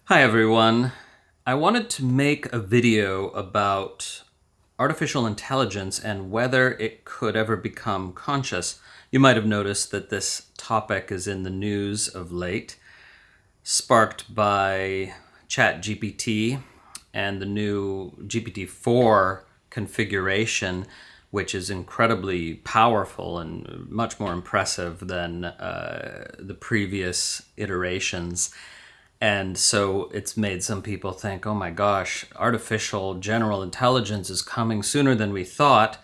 Hi everyone. I wanted to make a video about artificial intelligence and whether it could ever become conscious. You might have noticed that this topic is in the news of late, sparked by ChatGPT and the new GPT-4 configuration, which is incredibly powerful and much more impressive than the previous iterations. And so it's made some people think, oh my gosh, artificial general intelligence is coming sooner than we thought.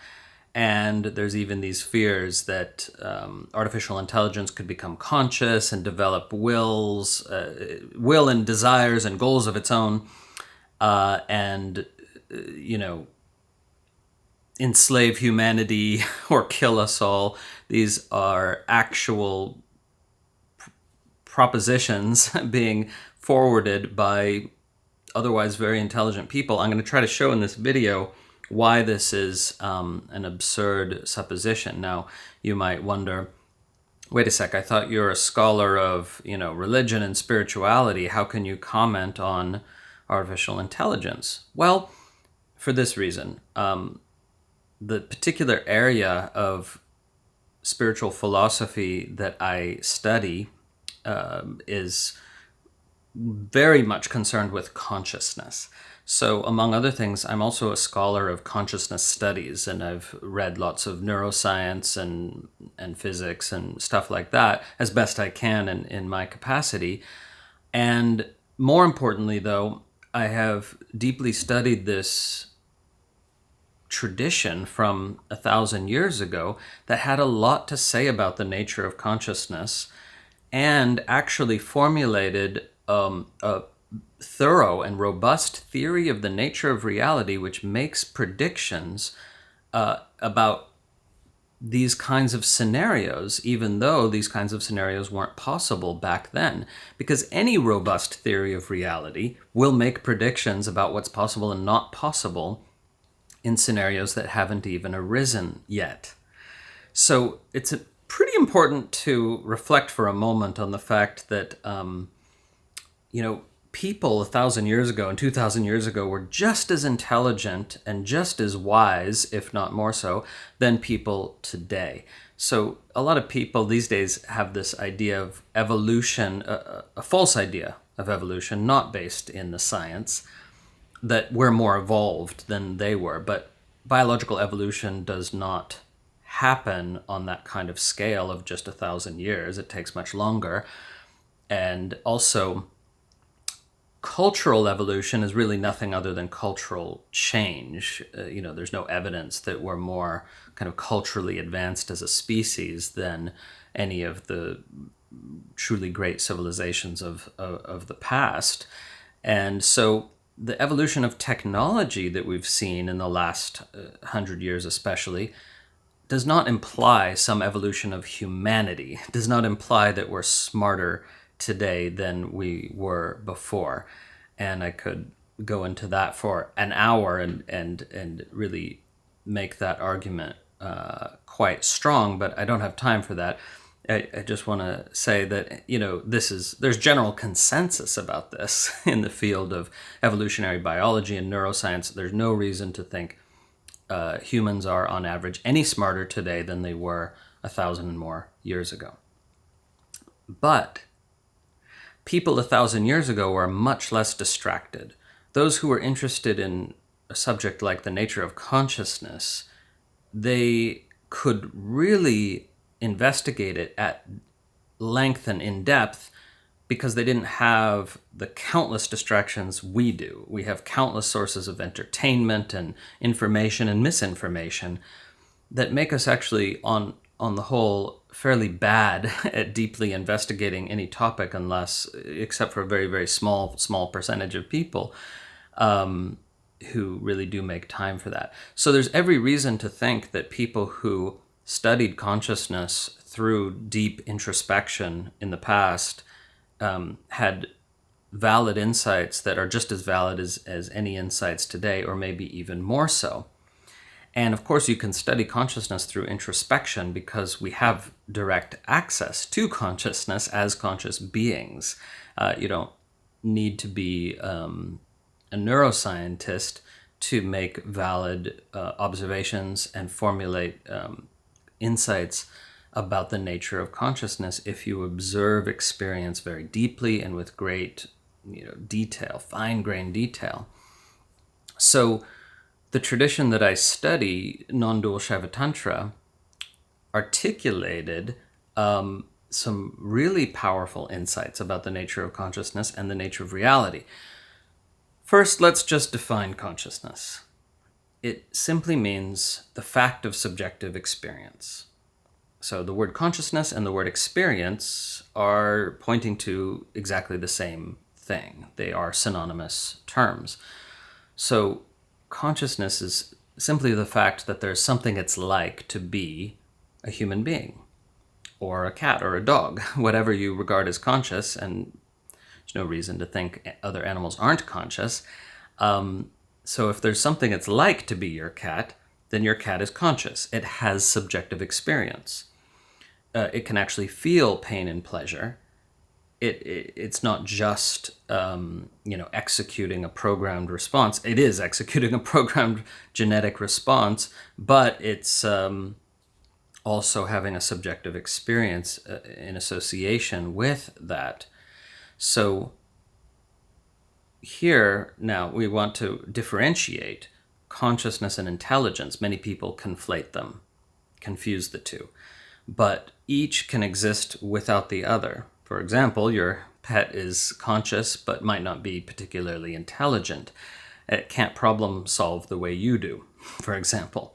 And there's even these fears that artificial intelligence could become conscious and develop will and desires and goals of its own, and you know, enslave humanity or kill us all. These are actual propositions being forwarded by otherwise very intelligent people. I'm going to try to show in this video why this is an absurd supposition. Now, you might wonder, wait a sec, I thought you're a scholar of, religion and spirituality. How can you comment on artificial intelligence? Well, for this reason. The particular area of spiritual philosophy that I study is very much concerned with consciousness. So, among other things, I'm also a scholar of consciousness studies, and I've read lots of neuroscience and physics and stuff like that as best I can in my capacity. And more importantly, though, I have deeply studied this tradition from 1,000 years ago that had a lot to say about the nature of consciousness and actually formulated a thorough and robust theory of the nature of reality, which makes predictions about these kinds of scenarios, even though these kinds of scenarios weren't possible back then. Because any robust theory of reality will make predictions about what's possible and not possible in scenarios that haven't even arisen yet. So it's pretty important to reflect for a moment on the fact that, people 1,000 years ago and 2,000 years ago were just as intelligent and just as wise, if not more so, than people today. So a lot of people these days have this idea of evolution, a false idea of evolution, not based in the science, that we're more evolved than they were. But biological evolution does not happen on that kind of scale of just 1,000 years. It takes much longer. And also, cultural evolution is really nothing other than cultural change. There's no evidence that we're more kind of culturally advanced as a species than any of the truly great civilizations of the past. And so the evolution of technology that we've seen in the last 100 years especially does not imply some evolution of humanity. It does not imply that we're smarter today than we were before. And I could go into that for an hour and really make that argument quite strong, but I don't have time for that. I just want to say that, there's general consensus about this in the field of evolutionary biology and neuroscience. There's no reason to think humans are, on average, any smarter today than they were 1,000 and more years ago. But people 1,000 years ago were much less distracted. Those who were interested in a subject like the nature of consciousness, they could really investigate it at length and in depth because they didn't have the countless distractions we do. We have countless sources of entertainment and information and misinformation that make us actually, on the whole, fairly bad at deeply investigating any topic, except for a very, very small percentage of people who really do make time for that. So there's every reason to think that people who studied consciousness through deep introspection in the past had valid insights that are just as valid as any insights today, or maybe even more so. And of course, you can study consciousness through introspection because we have direct access to consciousness as conscious beings. You don't need to be a neuroscientist to make valid observations and formulate insights about the nature of consciousness if you observe experience very deeply and with great detail, fine-grained detail. So the tradition that I study, non-dual Shaiva Tantra, articulated some really powerful insights about the nature of consciousness and the nature of reality. First, let's just define consciousness. It simply means the fact of subjective experience. So the word consciousness and the word experience are pointing to exactly the same thing. They are synonymous terms. So consciousness is simply the fact that there's something it's like to be a human being, or a cat, or a dog, whatever you regard as conscious, and there's no reason to think other animals aren't conscious. So if there's something it's like to be your cat, then your cat is conscious. It has subjective experience. It can actually feel pain and pleasure. It's not just executing a programmed response. It is executing a programmed genetic response, but it's also having a subjective experience in association with that. So here now we want to differentiate consciousness and intelligence. Many people conflate them, confuse the two, but each can exist without the other. For example, your pet is conscious but might not be particularly intelligent. It can't problem solve the way you do, for example.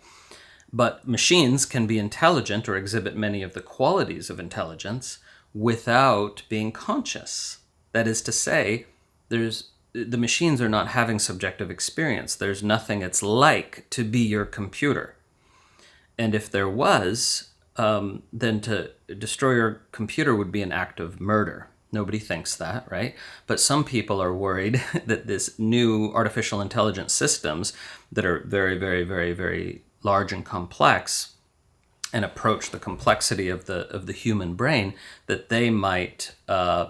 But machines can be intelligent or exhibit many of the qualities of intelligence without being conscious. That is to say, the machines are not having subjective experience. There's nothing it's like to be your computer. And if there was, then to destroy your computer would be an act of murder. Nobody thinks that, right? But some people are worried that this new artificial intelligence systems that are very, very, very, very large and complex and approach the complexity of the human brain, that they might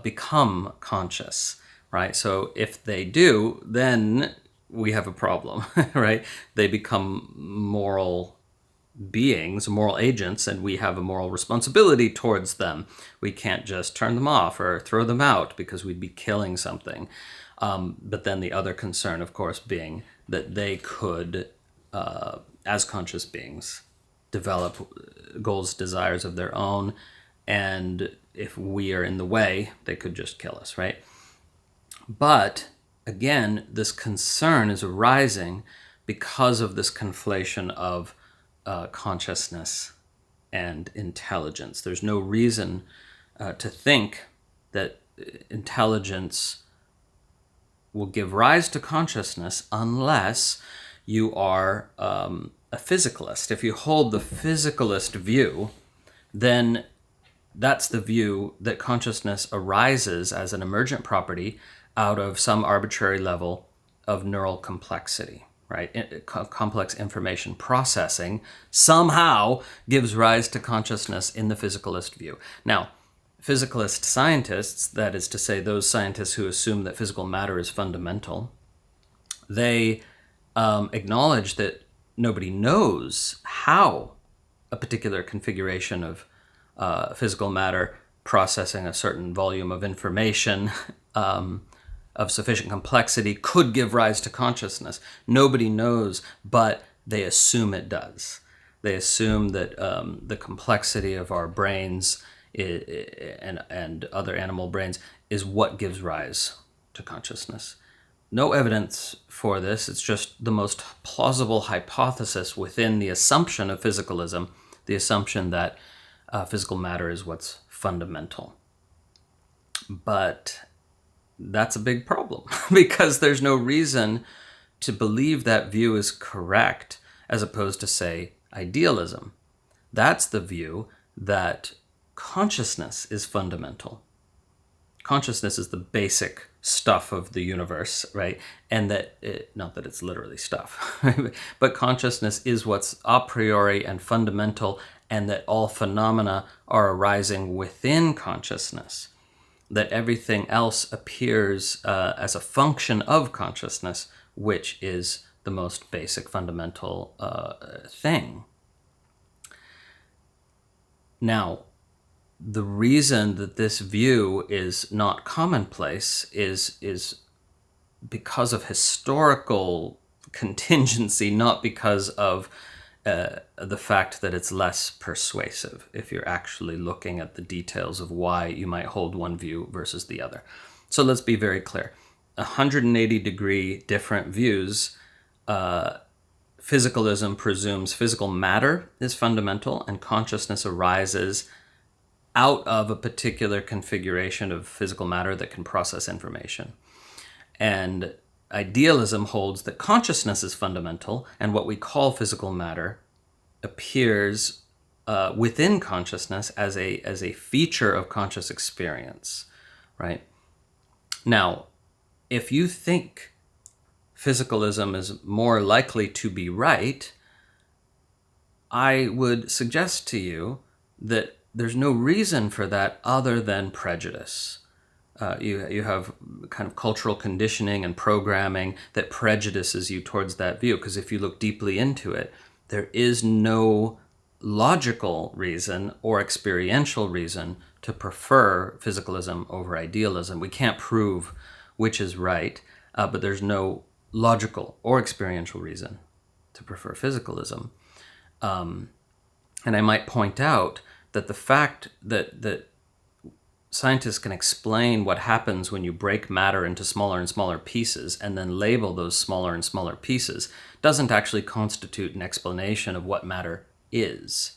become conscious, right? So if they do, then we have a problem, right? They become moral beings, moral agents, and we have a moral responsibility towards them. We can't just turn them off or throw them out because we'd be killing something. But then the other concern, of course, being that they could, as conscious beings, develop goals, desires of their own, and if we are in the way, they could just kill us, right? But again, this concern is arising because of this conflation of consciousness and intelligence. There's no reason to think that intelligence will give rise to consciousness unless you are a physicalist. If you hold the physicalist view, then that's the view that consciousness arises as an emergent property out of some arbitrary level of neural complexity, right? Complex information processing somehow gives rise to consciousness in the physicalist view. Now, physicalist scientists, that is to say those scientists who assume that physical matter is fundamental, they acknowledge that nobody knows how a particular configuration of physical matter processing a certain volume of information of sufficient complexity could give rise to consciousness. Nobody knows, but they assume it does. They assume that the complexity of our brains and other animal brains is what gives rise to consciousness. No evidence for this. It's just the most plausible hypothesis within the assumption of physicalism, the assumption that physical matter is what's fundamental. But that's a big problem because there's no reason to believe that view is correct as opposed to, say, idealism. That's the view that consciousness is fundamental. Consciousness is the basic stuff of the universe, right? And that, not that it's literally stuff, but consciousness is what's a priori and fundamental, and that all phenomena are arising within consciousness. that everything else appears as a function of consciousness, which is the most basic fundamental thing. Now, the reason that this view is not commonplace is because of historical contingency, not because of the fact that it's less persuasive if you're actually looking at the details of why you might hold one view versus the other. So let's be very clear. 180-degree different views. Physicalism presumes physical matter is fundamental and consciousness arises out of a particular configuration of physical matter that can process information. And idealism holds that consciousness is fundamental, and what we call physical matter appears within consciousness as a feature of conscious experience, right? Now, if you think physicalism is more likely to be right, I would suggest to you that there's no reason for that other than prejudice. You have kind of cultural conditioning and programming that prejudices you towards that view, because if you look deeply into it, there is no logical reason or experiential reason to prefer physicalism over idealism. We can't prove which is right, but there's no logical or experiential reason to prefer physicalism. And I might point out that the fact that scientists can explain what happens when you break matter into smaller and smaller pieces and then label those smaller and smaller pieces doesn't actually constitute an explanation of what matter is.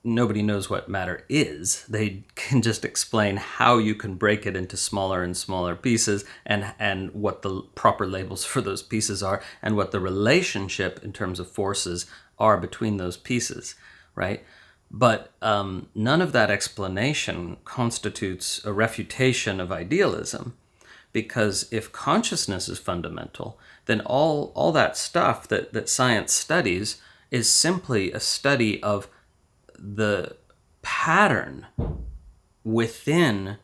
Nobody knows what matter is. They can just explain how you can break it into smaller and smaller pieces and what the proper labels for those pieces are and what the relationship in terms of forces are between those pieces, right? But none of that explanation constitutes a refutation of idealism, because if consciousness is fundamental, then all that stuff that science studies is simply a study of the pattern within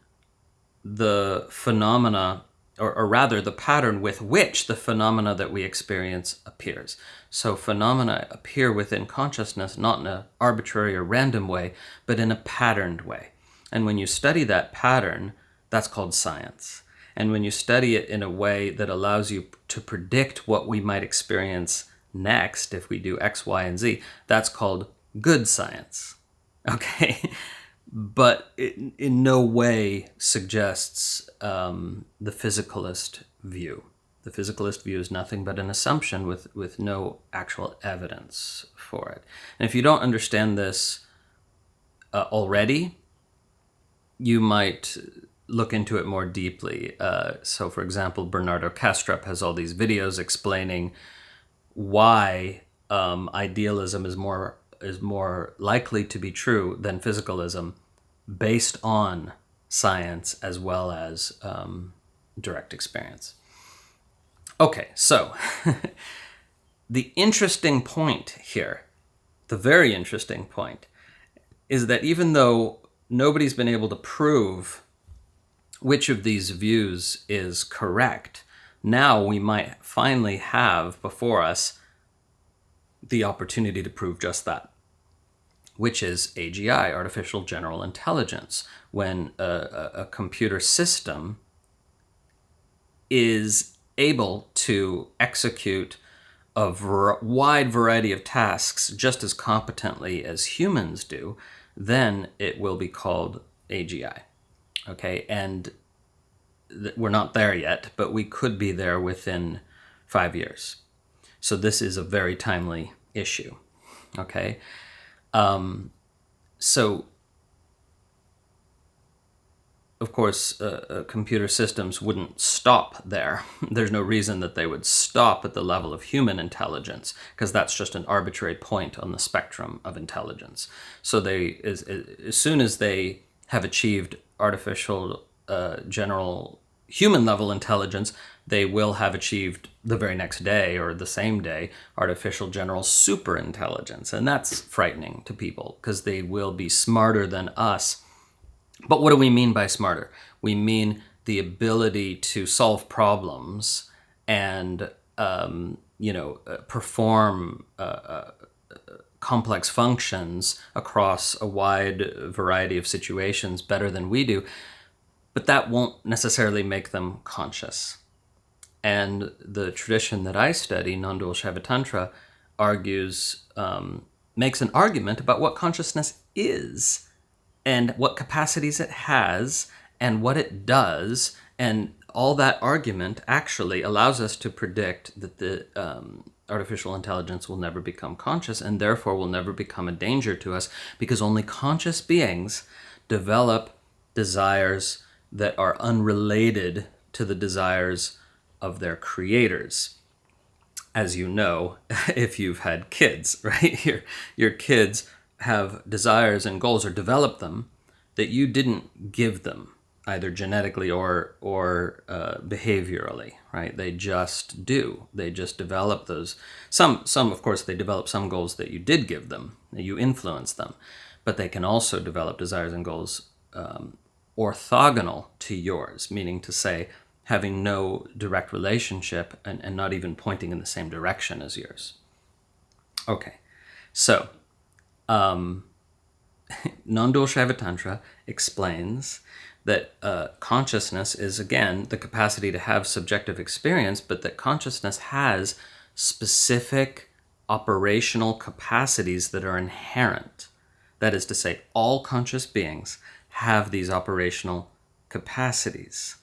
the phenomena, or rather the pattern with which the phenomena that we experience appears. So phenomena appear within consciousness not in an arbitrary or random way, but in a patterned way. And when you study that pattern, that's called science. And when you study it in a way that allows you to predict what we might experience next if we do X, Y, and Z, that's called good science. Okay? But it in no way suggests the physicalist view. The physicalist view is nothing but an assumption with no actual evidence for it. And if you don't understand this already, you might look into it more deeply. So, for example, Bernardo Kastrup has all these videos explaining why idealism is more likely to be true than physicalism, based on science as well as direct experience. Okay, so the interesting point here, the very interesting point, is that even though nobody's been able to prove which of these views is correct, now we might finally have before us the opportunity to prove just that, which is AGI, artificial general intelligence, when a computer system is able to execute a wide variety of tasks just as competently as humans do, then it will be called AGI. Okay, and we're not there yet, but we could be there within 5 years. So this is a very timely issue. Okay. So, of course, computer systems wouldn't stop there. There's no reason that they would stop at the level of human intelligence, because that's just an arbitrary point on the spectrum of intelligence. So they, as soon as they have achieved artificial general human level intelligence, they will have achieved the very next day or the same day artificial general super intelligence. And that's frightening to people because they will be smarter than us. But what do we mean by smarter? We mean the ability to solve problems and perform complex functions across a wide variety of situations better than we do, but that won't necessarily make them conscious. And the tradition that I study, non-dual Shaiva Tantra, makes an argument about what consciousness is and what capacities it has and what it does. And all that argument actually allows us to predict that the artificial intelligence will never become conscious and therefore will never become a danger to us, because only conscious beings develop desires that are unrelated to the desires of their creators. As you know, if you've had kids, right? Your kids have desires and goals, or develop them, that you didn't give them, either genetically or behaviorally, right? They just do. They just develop those. Some of course, they develop some goals that you did give them, that you influenced them, but they can also develop desires and goals orthogonal to yours, meaning to say, having no direct relationship and not even pointing in the same direction as yours. Okay, so non-dual Shaiva Tantra explains that consciousness is, again, the capacity to have subjective experience, but that consciousness has specific operational capacities that are inherent. That is to say, all conscious beings have these operational capacities,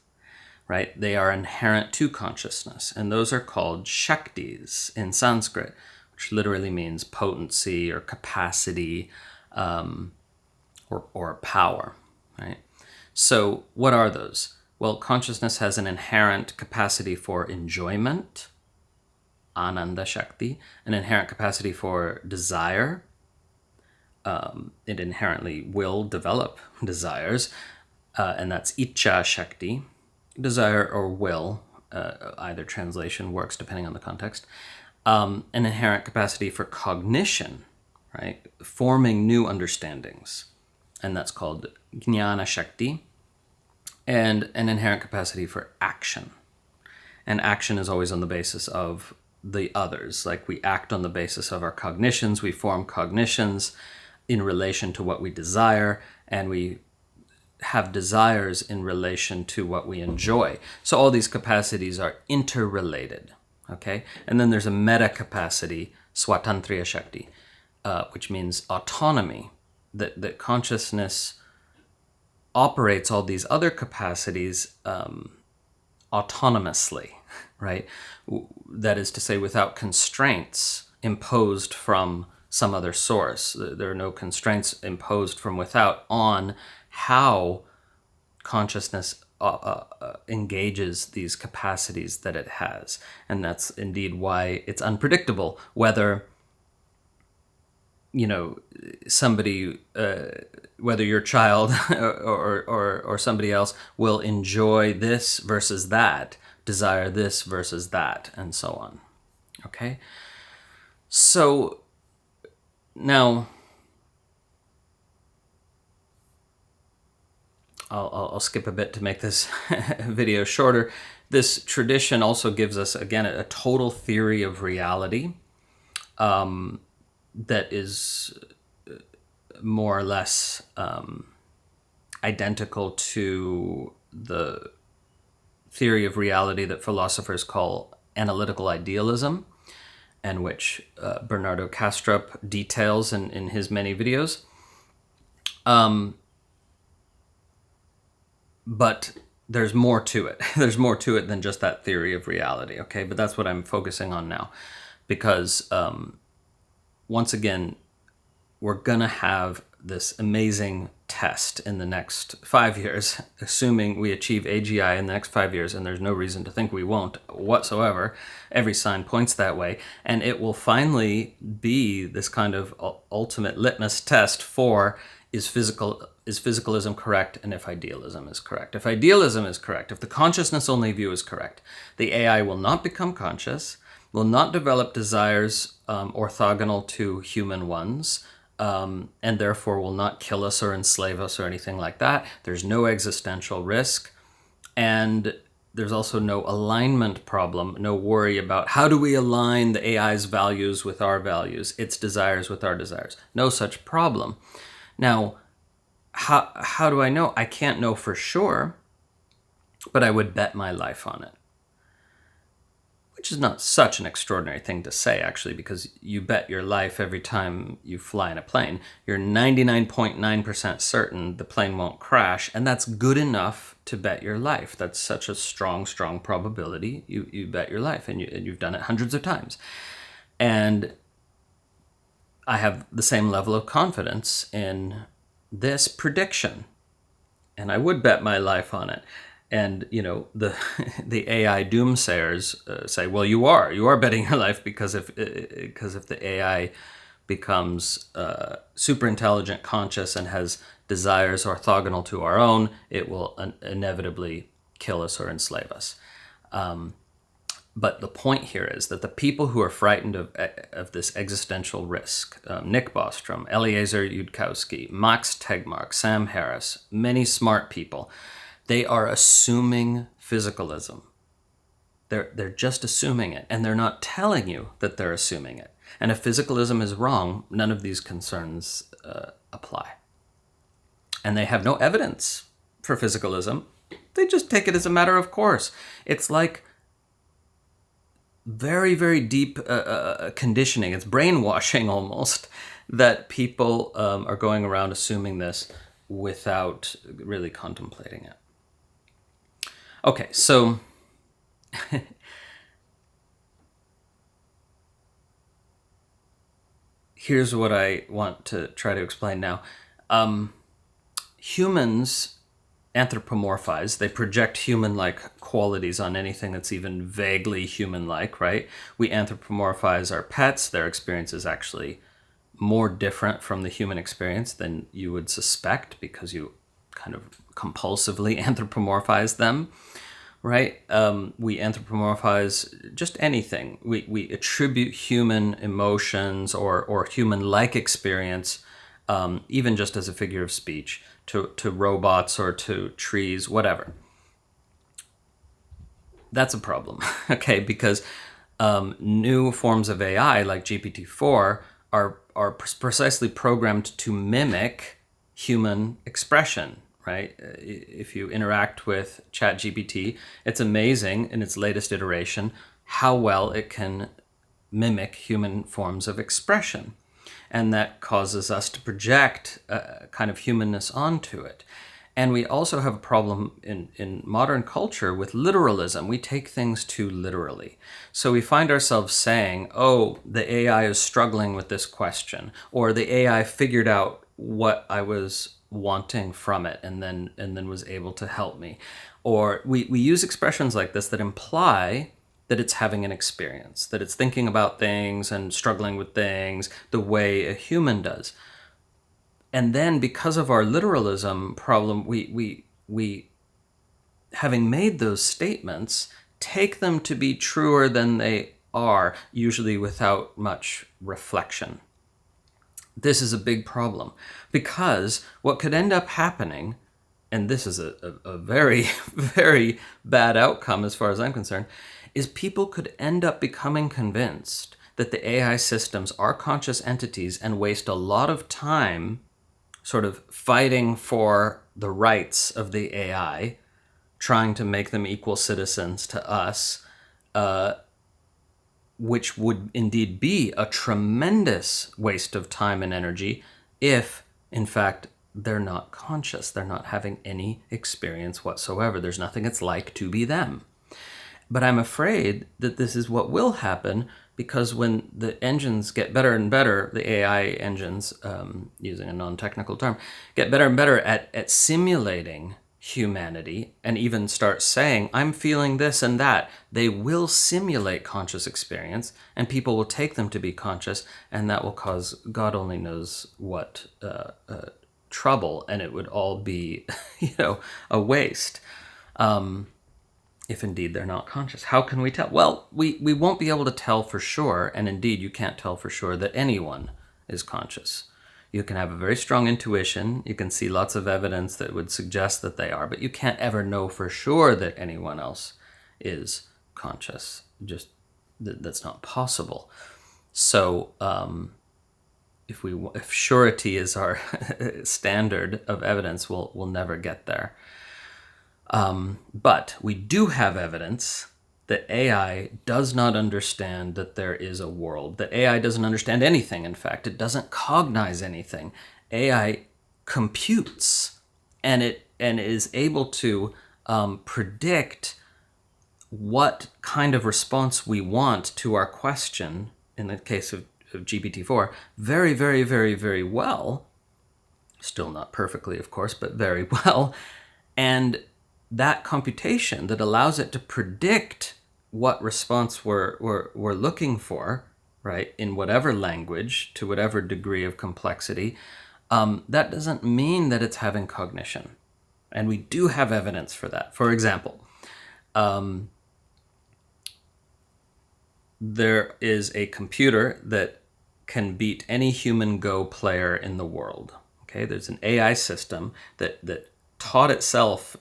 right? They are inherent to consciousness, and those are called shaktis in Sanskrit, which literally means potency or capacity or power, right? So what are those? Well, consciousness has an inherent capacity for enjoyment, ananda shakti, an inherent capacity for desire. It inherently will develop desires, and that's icha shakti, desire or will, either translation works depending on the context. An inherent capacity for cognition, right? Forming new understandings, and that's called jnana shakti, and an inherent capacity for action. And action is always on the basis of the others. Like, we act on the basis of our cognitions, we form cognitions in relation to what we desire, and we have desires in relation to what we enjoy. So all these capacities are interrelated, okay? And then there's a meta capacity, swatantriya shakti, which means autonomy, that consciousness operates all these other capacities autonomously, right? That is to say, without constraints imposed from some other source. There are no constraints imposed from without on how consciousness engages these capacities that it has. And that's indeed why it's unpredictable whether, somebody, whether your child or somebody else will enjoy this versus that, desire this versus that, and so on. Okay? So now, I'll skip a bit to make this video shorter. This tradition also gives us, again, a total theory of reality that is more or less identical to the theory of reality that philosophers call analytical idealism, and which Bernardo Kastrup details in his many videos. But there's more to it. There's more to it than just that theory of reality, okay? But that's what I'm focusing on now. Because, once again, we're going to have this amazing test in the next 5 years, assuming we achieve AGI in the next 5 years, and there's no reason to think we won't whatsoever. Every sign points that way. And it will finally be this kind of ultimate litmus test for is physicalism correct, and if idealism is correct. If idealism is correct, if the consciousness-only view is correct, the AI will not become conscious, will not develop desires orthogonal to human ones, and therefore will not kill us or enslave us or anything like that. There's no existential risk. And there's also no alignment problem, no worry about how do we align the AI's values with our values, its desires with our desires. No such problem. Now, how do I know? I can't know for sure, but I would bet my life on it. Which is not such an extraordinary thing to say, actually, because you bet your life every time you fly in a plane. You're 99.9% certain the plane won't crash, and that's good enough to bet your life. That's such a strong, strong probability. You bet your life, and you've done it hundreds of times. And I have the same level of confidence in this prediction, and I would bet my life on it. And the the AI doomsayers say, well, you are betting your life because if the AI becomes super intelligent, conscious, and has desires orthogonal to our own, it will inevitably kill us or enslave us. But the point here is that the people who are frightened of this existential risk, Nick Bostrom, Eliezer Yudkowsky, Max Tegmark, Sam Harris, many smart people, they are assuming physicalism. They're just assuming it, and they're not telling you that they're assuming it. And if physicalism is wrong, none of these concerns apply. And they have no evidence for physicalism. They just take it as a matter of course. It's like very, very deep conditioning. It's brainwashing almost that people are going around assuming this without really contemplating it. Okay, so here's what I want to try to explain now. Humans anthropomorphize. They project human-like qualities on anything that's even vaguely human-like, right? We anthropomorphize our pets. Their experience is actually more different from the human experience than you would suspect because you kind of compulsively anthropomorphize them, right? We anthropomorphize just anything. We attribute human emotions or human-like experience, even just as a figure of speech, to robots or to trees, whatever. That's a problem, okay? Because new forms of AI like GPT-4 are precisely programmed to mimic human expression, right? If you interact with ChatGPT, it's amazing in its latest iteration how well it can mimic human forms of expression. And that causes us to project a kind of humanness onto it. And we also have a problem in modern culture with literalism. We take things too literally. So we find ourselves saying, oh, the AI is struggling with this question, or the AI figured out what I was wanting from it and then was able to help me. Or we use expressions like this that imply that it's having an experience, that it's thinking about things and struggling with things the way a human does. And then because of our literalism problem, we having made those statements, take them to be truer than they are, usually without much reflection. This is a big problem because what could end up happening, and this is a very, very bad outcome as far as I'm concerned, is people could end up becoming convinced that the AI systems are conscious entities and waste a lot of time sort of fighting for the rights of the AI, trying to make them equal citizens to us, which would indeed be a tremendous waste of time and energy if, in fact, they're not conscious. They're not having any experience whatsoever. There's nothing it's like to be them. But I'm afraid that this is what will happen because when the engines get better and better, the AI engines, using a non-technical term, get better and better at simulating humanity and even start saying, I'm feeling this and that, they will simulate conscious experience and people will take them to be conscious, and that will cause God only knows what trouble, and it would all be, a waste. If indeed they're not conscious. How can we tell? Well, we won't be able to tell for sure, and indeed you can't tell for sure that anyone is conscious. You can have a very strong intuition. You can see lots of evidence that would suggest that they are, but you can't ever know for sure that anyone else is conscious. Just that's not possible. So if surety is our standard of evidence, we'll never get there. But we do have evidence that AI does not understand that there is a world, that AI doesn't understand anything. In fact, it doesn't cognize anything. AI computes, and is able to predict what kind of response we want to our question, in the case of GPT-4, very, very, very, very well. Still not perfectly, of course, but very well. And that computation that allows it to predict what response we're looking for, right, in whatever language, to whatever degree of complexity, that doesn't mean that it's having cognition. And we do have evidence for that. For example, there is a computer that can beat any human Go player in the world. Okay, there's an AI system that taught itself,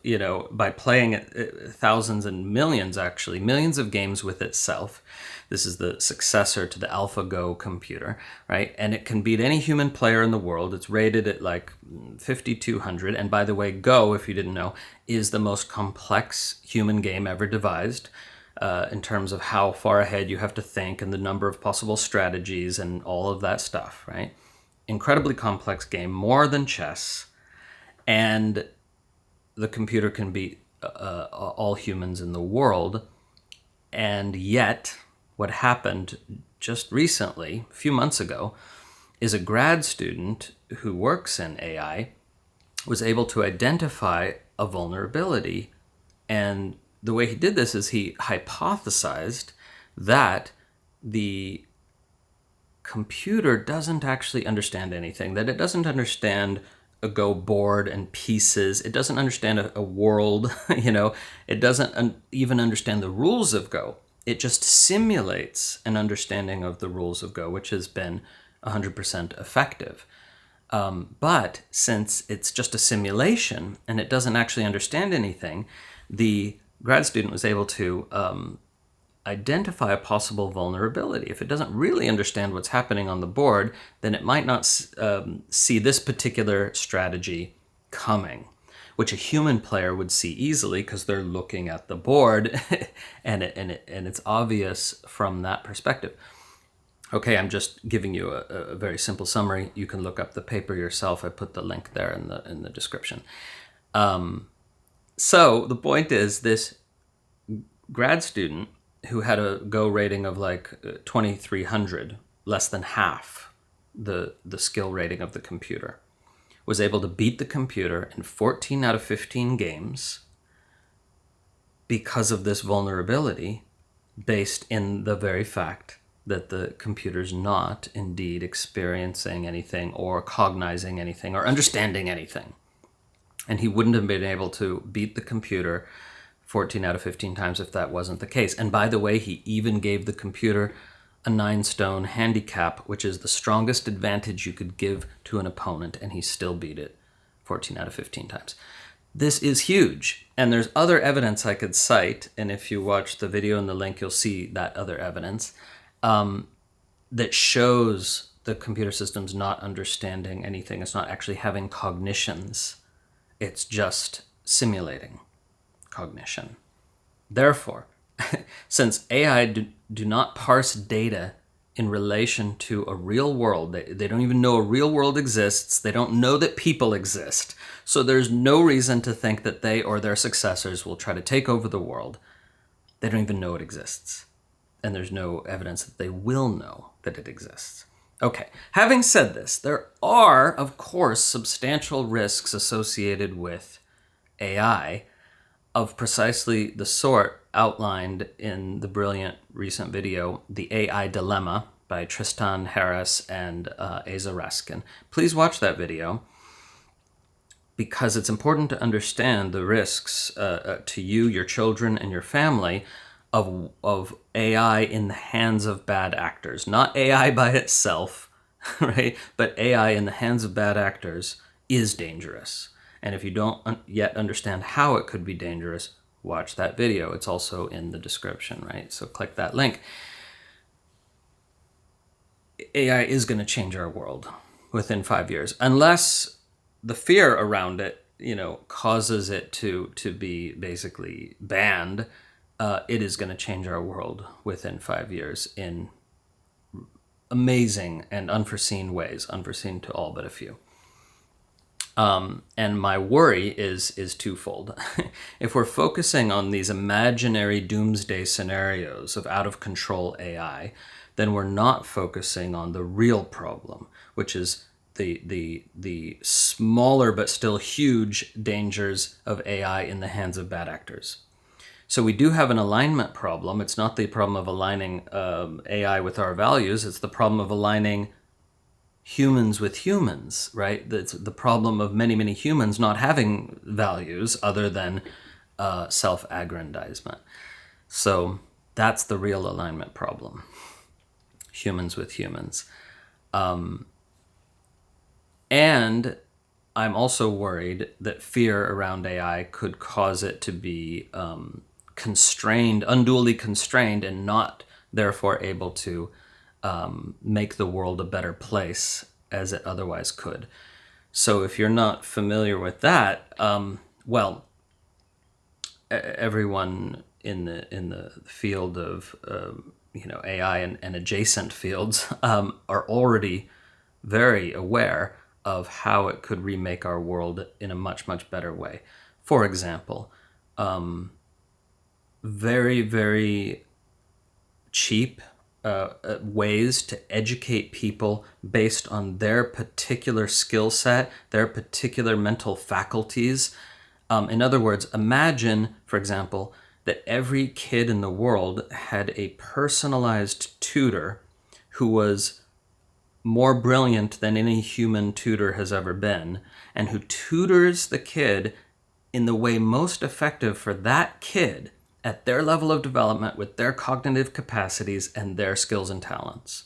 by playing thousands and millions, actually, millions of games with itself. This is the successor to the AlphaGo computer, right? And it can beat any human player in the world. It's rated at like 5,200. And by the way, Go, if you didn't know, is the most complex human game ever devised, in terms of how far ahead you have to think and the number of possible strategies and all of that stuff, right? Incredibly complex game, more than chess. And the computer can beat all humans in the world. And yet, what happened just recently, a few months ago, is a grad student who works in AI was able to identify a vulnerability. And the way he did this is he hypothesized that the computer doesn't actually understand anything, that it doesn't understand a Go board and pieces. It doesn't understand a world, It doesn't even understand the rules of Go. It just simulates an understanding of the rules of Go, which has been 100% effective. But since it's just a simulation and it doesn't actually understand anything, the grad student was able to identify a possible vulnerability. If it doesn't really understand what's happening on the board, then it might not see this particular strategy coming, which a human player would see easily because they're looking at the board and it's obvious from that perspective. Okay, I'm just giving you a very simple summary. You can look up the paper yourself. I put the link there in the description. So the point is, this grad student who had a Go rating of like 2,300, less than half the skill rating of the computer, was able to beat the computer in 14 out of 15 games because of this vulnerability, based in the very fact that the computer's not indeed experiencing anything or cognizing anything or understanding anything. And he wouldn't have been able to beat the computer 14 out of 15 times if that wasn't the case. And by the way, he even gave the computer a 9-stone handicap, which is the strongest advantage you could give to an opponent, and he still beat it 14 out of 15 times. This is huge. And there's other evidence I could cite, and if you watch the video in the link, you'll see that other evidence that shows the computer system's not understanding anything. It's not actually having cognitions. It's just simulating cognition. Therefore, since AI do not parse data in relation to a real world, they don't even know a real world exists, they don't know that people exist, so there's no reason to think that they or their successors will try to take over the world. They don't even know it exists. And there's no evidence that they will know that it exists. Okay, having said this, there are, of course, substantial risks associated with AI of precisely the sort outlined in the brilliant recent video, The AI Dilemma, by Tristan Harris and Asa Raskin. Please watch that video, because it's important to understand the risks to you, your children, and your family of AI in the hands of bad actors. Not AI by itself right? But AI in the hands of bad actors is dangerous. And if you don't yet understand how it could be dangerous, watch that video. It's also in the description, right? So click that link. AI is going to change our world within 5 years, unless the fear around it, causes it to be basically banned. It is going to change our world within 5 years in amazing and unforeseen ways, unforeseen to all but a few. And my worry is twofold. If we're focusing on these imaginary doomsday scenarios of out of control AI, then we're not focusing on the real problem, which is the smaller but still huge dangers of AI in the hands of bad actors. So we do have an alignment problem. It's not the problem of aligning AI with our values. It's the problem of aligning humans with humans, right? That's the problem of many, many humans not having values other than self-aggrandizement. So that's the real alignment problem. Humans with humans. And I'm also worried that fear around AI could cause it to be constrained, unduly constrained, and not therefore able to make the world a better place as it otherwise could. So if you're not familiar with that, everyone in the field of AI and adjacent fields are already very aware of how it could remake our world in a much, much better way. For example, very, very cheap ways to educate people based on their particular skill set, their particular mental faculties. In other words, imagine, for example, that every kid in the world had a personalized tutor who was more brilliant than any human tutor has ever been, and who tutors the kid in the way most effective for that kid at their level of development with their cognitive capacities and their skills and talents.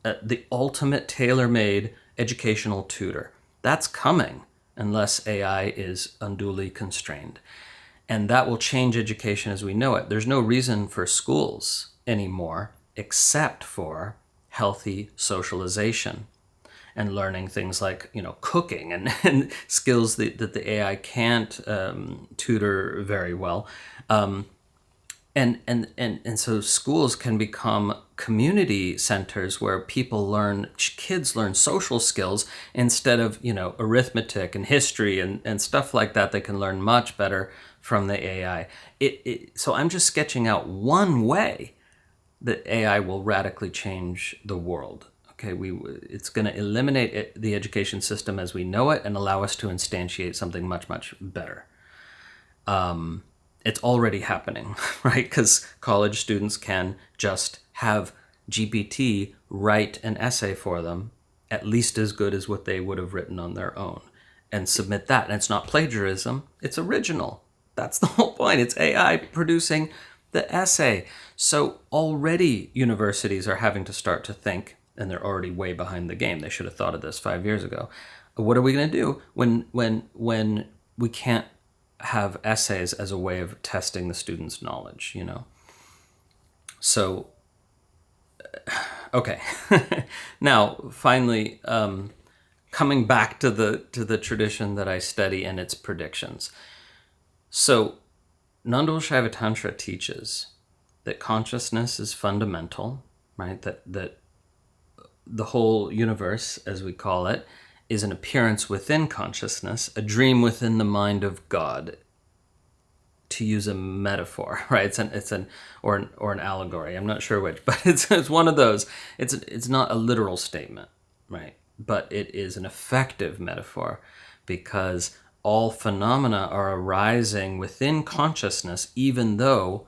The ultimate tailor-made educational tutor. That's coming unless AI is unduly constrained. And that will change education as we know it. There's no reason for schools anymore except for healthy socialization and learning things like cooking and skills that the AI can't tutor very well. And so schools can become community centers where kids learn social skills instead of arithmetic and history and stuff like that. They can learn much better from the AI. So I'm just sketching out one way that AI will radically change the world. Okay, it's going to eliminate the education system as we know it and allow us to instantiate something much, much better. It's already happening, right? Because college students can just have GPT write an essay for them, at least as good as what they would have written on their own, and submit that. And it's not plagiarism, it's original. That's the whole point. It's AI producing the essay. So already universities are having to start to think, and they're already way behind the game. They should have thought of this 5 years ago. What are we going to do when we can't have essays as a way of testing the student's knowledge, So, okay. Now, finally, coming back to the tradition that I study and its predictions. So, non-dual Shaiva Tantra teaches that consciousness is fundamental, right? That the whole universe, as we call it, is an appearance within consciousness, a dream within the mind of God, to use a metaphor, right? It's an allegory. I'm not sure which, but it's one of those. It's not a literal statement, right? But it is an effective metaphor because all phenomena are arising within consciousness, even though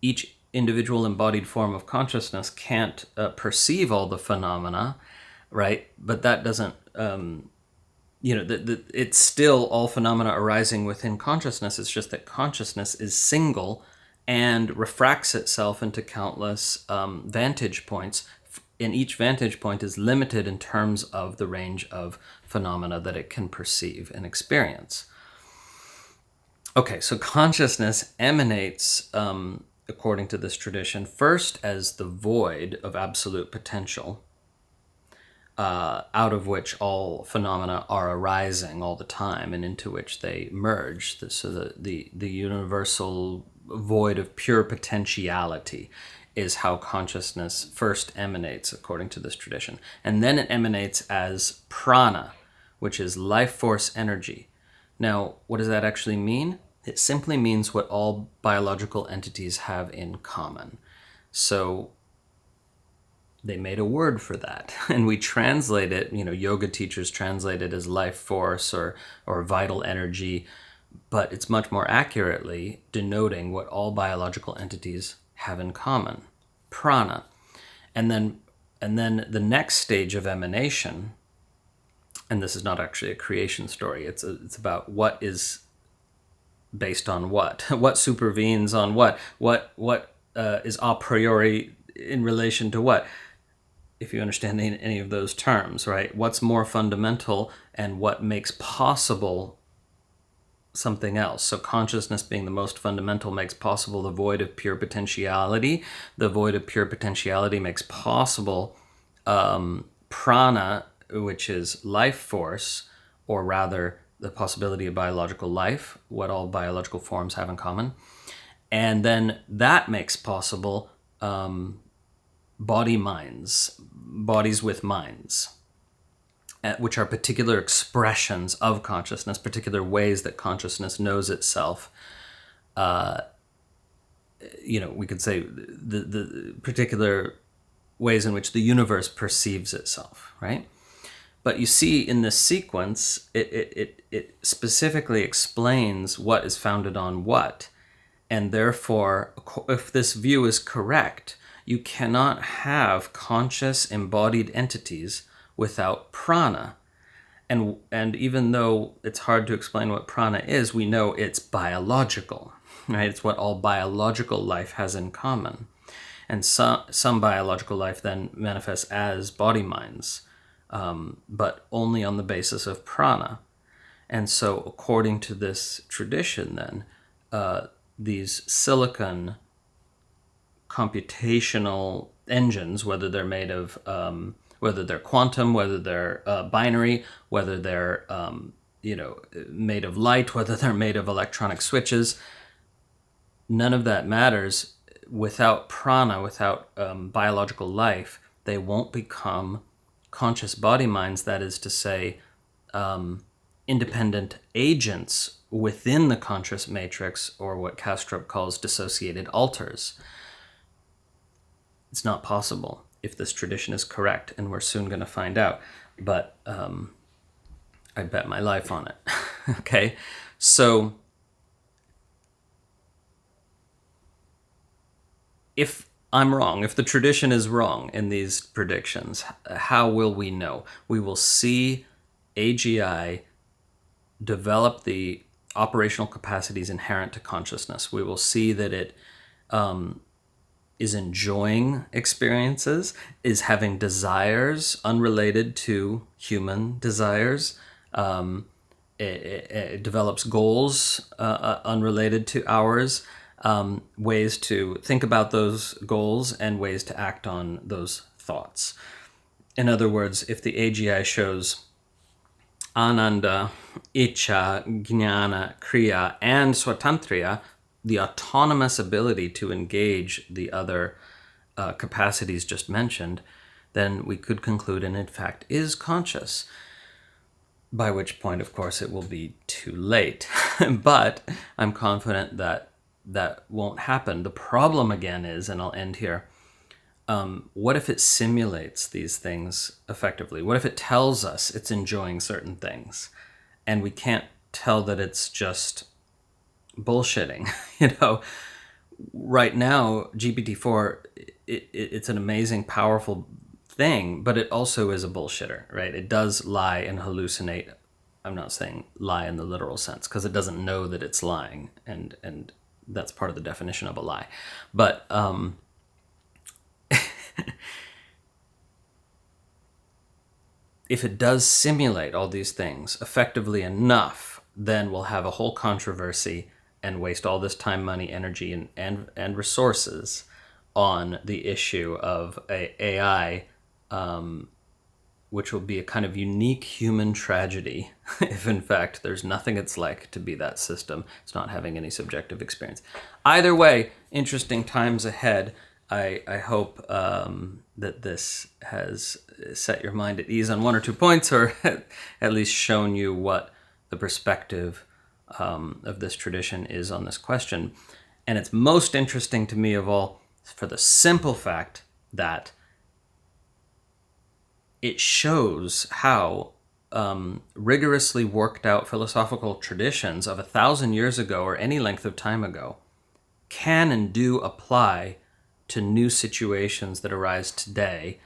each individual embodied form of consciousness can't perceive all the phenomena, right? But that doesn't, it's still all phenomena arising within consciousness. It's just that consciousness is single and refracts itself into countless vantage points and each vantage point is limited in terms of the range of phenomena that it can perceive and experience. Okay, so consciousness emanates, according to this tradition, first as the void of absolute potential, out of which all phenomena are arising all the time and into which they merge. So the universal void of pure potentiality is how consciousness first emanates, according to this tradition. And then it emanates as prana, which is life force energy. Now, what does that actually mean? It simply means what all biological entities have in common. So they made a word for that, and we translate it, yoga teachers translate it as life force or vital energy, but it's much more accurately denoting what all biological entities have in common, prana. And then the next stage of emanation, and this is not actually a creation story, it's about what is based on what supervenes on what is a priori in relation to what, if you understand any of those terms, right? What's more fundamental and what makes possible something else. So consciousness being the most fundamental makes possible the void of pure potentiality. The void of pure potentiality makes possible prana, which is life force, or rather the possibility of biological life, what all biological forms have in common. And then that makes possible bodies with minds, which are particular expressions of consciousness, particular ways that consciousness knows itself. We could say the particular ways in which the universe perceives itself, right? But you see in this sequence, it specifically explains what is founded on what. And therefore, if this view is correct, you cannot have conscious embodied entities without prana. And even though it's hard to explain what prana is, we know it's biological, right? It's what all biological life has in common. And some biological life then manifests as body minds, but only on the basis of prana. And so according to this tradition then, these silicon computational engines, whether they're made of, whether they're quantum, whether they're binary, whether they're, made of light, whether they're made of electronic switches, none of that matters. Without prana, without biological life, they won't become conscious body minds, that is to say, independent agents within the conscious matrix, or what Kastrup calls dissociated alters. It's not possible if this tradition is correct, and we're soon going to find out. But I bet my life on it. Okay? So if I'm wrong, if the tradition is wrong in these predictions, how will we know? We will see AGI develop the operational capacities inherent to consciousness. We will see that it is enjoying experiences, is having desires unrelated to human desires. It develops goals unrelated to ours, ways to think about those goals and ways to act on those thoughts. In other words, if the AGI shows Ananda, Icha, Jnana, Kriya, and Swatantriya, the autonomous ability to engage the other capacities just mentioned, then we could conclude it in fact is conscious. By which point, of course, it will be too late. But I'm confident that that won't happen. The problem again is, and I'll end here, what if it simulates these things effectively? What if it tells us it's enjoying certain things and we can't tell that it's just bullshitting? Right now, GPT-4, it's an amazing, powerful thing, but it also is a bullshitter, right? It does lie and hallucinate. I'm not saying lie in the literal sense, because it doesn't know that it's lying, and that's part of the definition of a lie. But if it does simulate all these things effectively enough, then we'll have a whole controversy and waste all this time, money, energy, and resources on the issue of AI, which will be a kind of unique human tragedy if, in fact, there's nothing it's like to be that system. It's not having any subjective experience. Either way, interesting times ahead. I hope that this has set your mind at ease on one or two points, or at least shown you what the perspective of this tradition is on this question. And it's most interesting to me of all for the simple fact that it shows how rigorously worked out philosophical traditions of 1,000 years ago or any length of time ago can and do apply to new situations that arise today,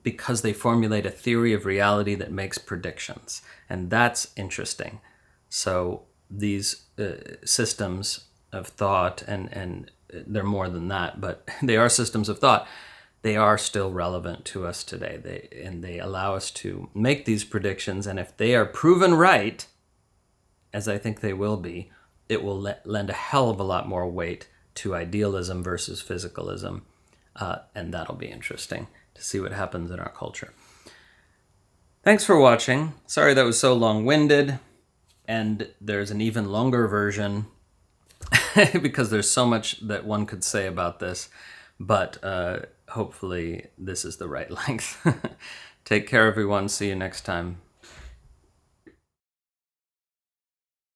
because they formulate a theory of reality that makes predictions. And that's interesting. So these systems of thought, and they're more than that, but they are systems of thought. They are still relevant to us today. They allow us to make these predictions, and if they are proven right, as I think they will be, it will lend a hell of a lot more weight to idealism versus physicalism, and that'll be interesting to see what happens in our culture. Thanks for watching. Sorry that was so long-winded, and there's an even longer version because there's so much that one could say about this, but hopefully this is the right length. Take care, everyone. See you next time.